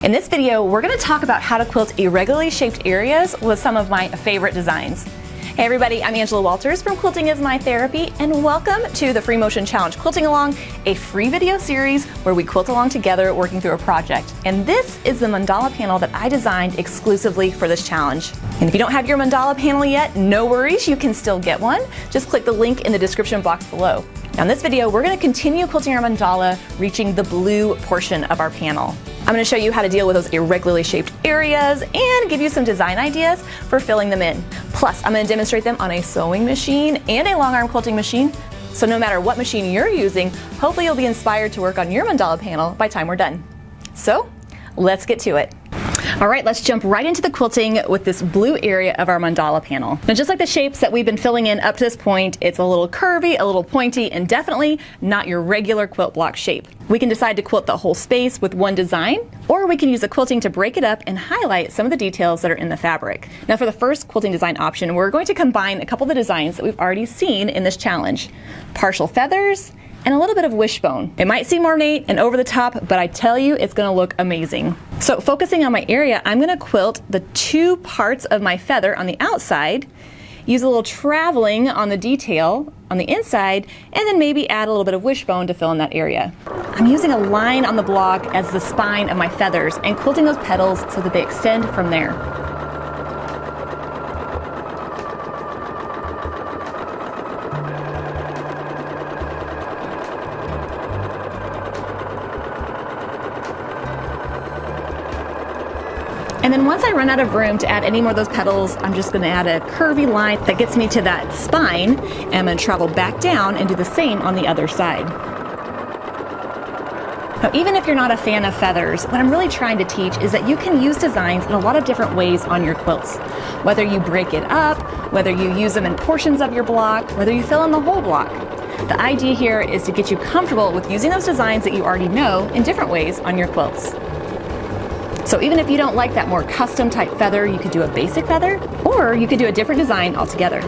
In this video, we're going to talk about how to quilt irregularly shaped areas with some of my favorite designs. Hey everybody, I'm Angela Walters from Quilting is My Therapy, and welcome to the Free Motion Challenge Quilting Along, a free video series where we quilt along together working through a project. And this is the mandala panel that I designed exclusively for this challenge. And if you don't have your mandala panel yet, no worries, you can still get one. Just click the link in the description box below. Now in this video, we're going to continue quilting our mandala, reaching the blue portion of our panel. I'm going to show you how to deal with those irregularly shaped areas and give you some design ideas for filling them in. Plus, I'm going to demonstrate them on a sewing machine and a long arm quilting machine. So no matter what machine you're using, hopefully you'll be inspired to work on your mandala panel by the time we're done. So let's get to it. All right, let's jump right into the quilting with this blue area of our mandala panel. Now, just like the shapes that we've been filling in up to this point, it's a little curvy, a little pointy, and definitely not your regular quilt block shape. We can decide to quilt the whole space with one design, or we can use the quilting to break it up and highlight some of the details that are in the fabric. Now, for the first quilting design option, we're going to combine a couple of the designs that we've already seen in this challenge. Partial feathers, and a little bit of wishbone. It might seem ornate and over the top, but I tell you, it's gonna look amazing. So focusing on my area, I'm gonna quilt the two parts of my feather on the outside, use a little traveling on the detail on the inside, and then maybe add a little bit of wishbone to fill in that area. I'm using a line on the block as the spine of my feathers and quilting those petals so that they extend from there. And then once I run out of room to add any more of those petals, I'm just going to add a curvy line that gets me to that spine, and I'm going to travel back down and do the same on the other side. Now, even if you're not a fan of feathers, what I'm really trying to teach is that you can use designs in a lot of different ways on your quilts. Whether you break it up, whether you use them in portions of your block, whether you fill in the whole block. The idea here is to get you comfortable with using those designs that you already know in different ways on your quilts. So even if you don't like that more custom type feather, you could do a basic feather, or you could do a different design altogether.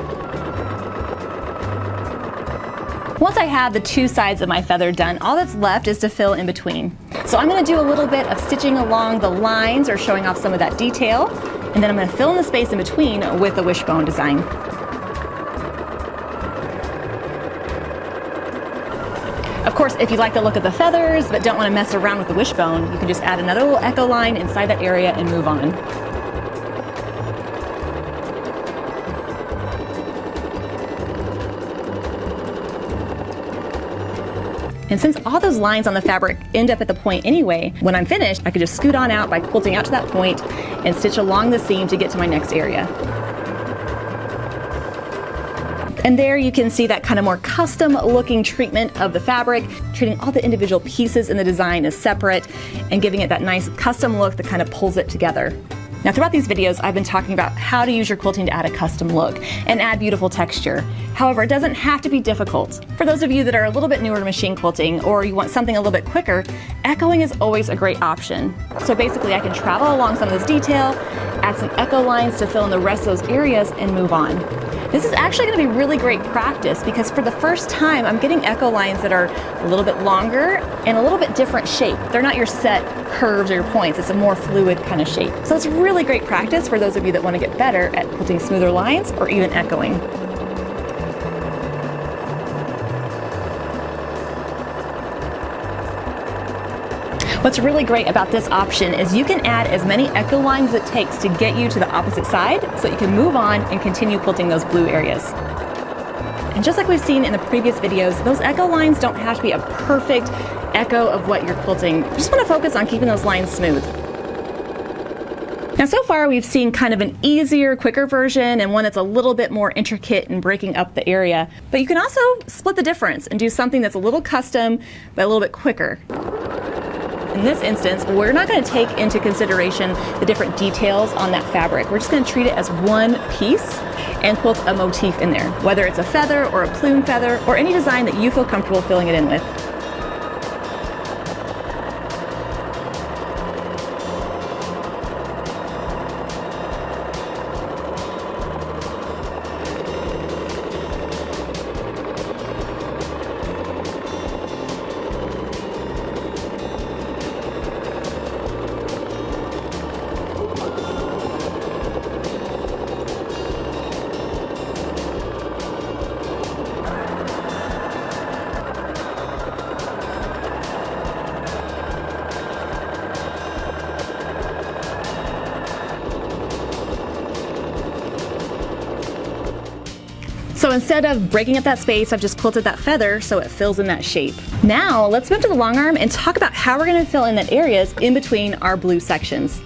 Once I have the two sides of my feather done, all that's left is to fill in between. So I'm going to do a little bit of stitching along the lines or showing off some of that detail, and then I'm going to fill in the space in between with the wishbone design. Of course, if you like the look of the feathers but don't want to mess around with the wishbone, you can just add another little echo line inside that area and move on. And since all those lines on the fabric end up at the point anyway, when I'm finished, I could just scoot on out by quilting out to that point and stitch along the seam to get to my next area. And there you can see that kind of more custom looking treatment of the fabric, treating all the individual pieces in the design as separate and giving it that nice custom look that kind of pulls it together. Now throughout these videos, I've been talking about how to use your quilting to add a custom look and add beautiful texture. However, it doesn't have to be difficult. For those of you that are a little bit newer to machine quilting or you want something a little bit quicker, echoing is always a great option. So basically I can travel along some of this detail, add some echo lines to fill in the rest of those areas and move on. This is actually going to be really great practice because for the first time I'm getting echo lines that are a little bit longer and a little bit different shape. They're not your set curves or your points, it's a more fluid kind of shape. So it's really great practice for those of you that want to get better at quilting smoother lines or even echoing. What's really great about this option is you can add as many echo lines as it takes to get you to the opposite side so that you can move on and continue quilting those blue areas. And just like we've seen in the previous videos, those echo lines don't have to be a perfect echo of what you're quilting. You just want to focus on keeping those lines smooth. Now so far we've seen kind of an easier, quicker version and one that's a little bit more intricate in breaking up the area. But you can also split the difference and do something that's a little custom but a little bit quicker. In this instance, we're not going to take into consideration the different details on that fabric. We're just going to treat it as one piece and quilt a motif in there, whether it's a feather or a plume feather or any design that you feel comfortable filling it in with. So instead of breaking up that space, I've just quilted that feather so it fills in that shape. Now let's move to the long arm and talk about how we're going to fill in the areas in between our blue sections.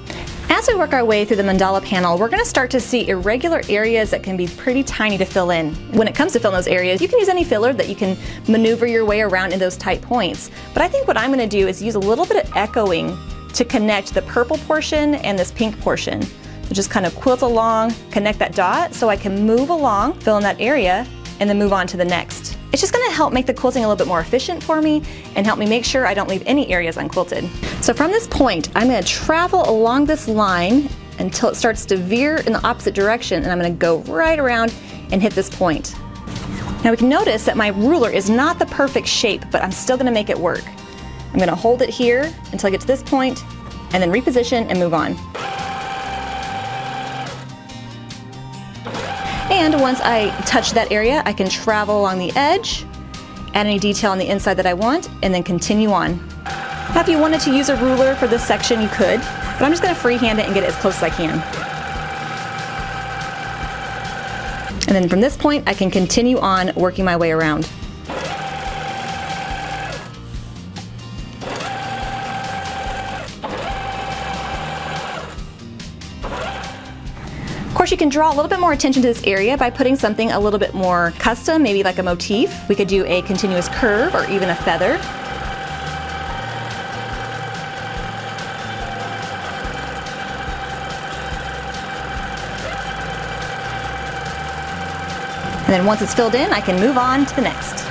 As we work our way through the mandala panel, we're going to start to see irregular areas that can be pretty tiny to fill in. When it comes to filling those areas, you can use any filler that you can maneuver your way around in those tight points. But I think what I'm going to do is use a little bit of echoing to connect the purple portion and this pink portion. So just kind of quilt along, connect that dot so I can move along, fill in that area, and then move on to the next. It's just going to help make the quilting a little bit more efficient for me and help me make sure I don't leave any areas unquilted. So from this point, I'm going to travel along this line until it starts to veer in the opposite direction, and I'm going to go right around and hit this point. Now we can notice that my ruler is not the perfect shape, but I'm still going to make it work. I'm going to hold it here until I get to this point, and then reposition and move on. And once I touch that area, I can travel along the edge, add any detail on the inside that I want, and then continue on. Now if you wanted to use a ruler for this section, you could, but I'm just going to freehand it and get it as close as I can. And then from this point, I can continue on working my way around. Of course, you can draw a little bit more attention to this area by putting something a little bit more custom, maybe like a motif. We could do a continuous curve or even a feather. And then once it's filled in, I can move on to the next.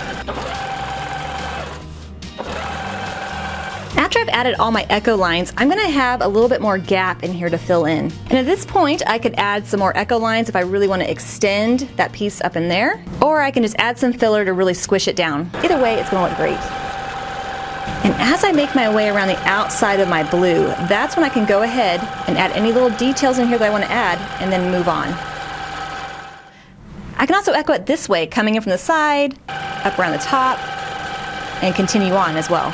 After I've added all my echo lines, I'm going to have a little bit more gap in here to fill in. And at this point, I could add some more echo lines if I really want to extend that piece up in there, or I can just add some filler to really squish it down. Either way, it's going to look great. And as I make my way around the outside of my blue, that's when I can go ahead and add any little details in here that I want to add, and then move on. I can also echo it this way, coming in from the side, up around the top, and continue on as well.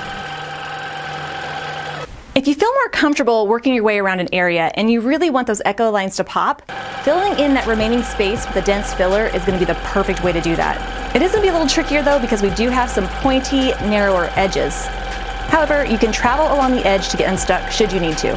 If you feel more comfortable working your way around an area and you really want those echo lines to pop, filling in that remaining space with a dense filler is going to be the perfect way to do that. It is going to be a little trickier though because we do have some pointy, narrower edges. However, you can travel along the edge to get unstuck should you need to.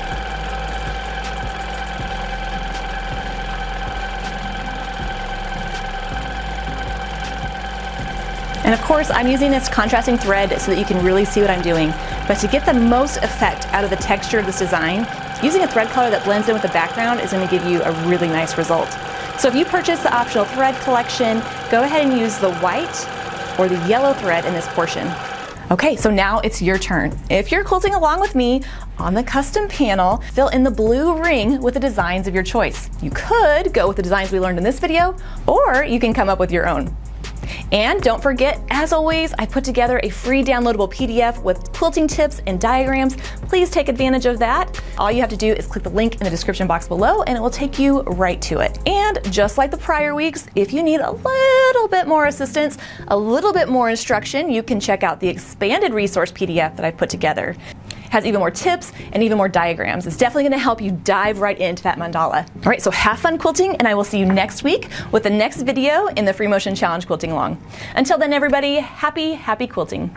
And of course, I'm using this contrasting thread so that you can really see what I'm doing. But to get the most effect out of the texture of this design, using a thread color that blends in with the background is going to give you a really nice result. So if you purchase the optional thread collection, go ahead and use the white or the yellow thread in this portion. Okay, so now it's your turn. If you're quilting along with me on the custom panel, fill in the blue ring with the designs of your choice. You could go with the designs we learned in this video, or you can come up with your own. And don't forget, as always, I put together a free downloadable PDF with quilting tips and diagrams. Please take advantage of that. All you have to do is click the link in the description box below and it will take you right to it. And just like the prior weeks, if you need a little bit more assistance, a little bit more instruction, you can check out the expanded resource PDF that I put together. It has even more tips and even more diagrams. It's definitely going to help you dive right into that mandala. All right, so have fun quilting, and I will see you next week with the next video in the Free Motion Challenge Quilting Along. Until then, everybody, happy quilting.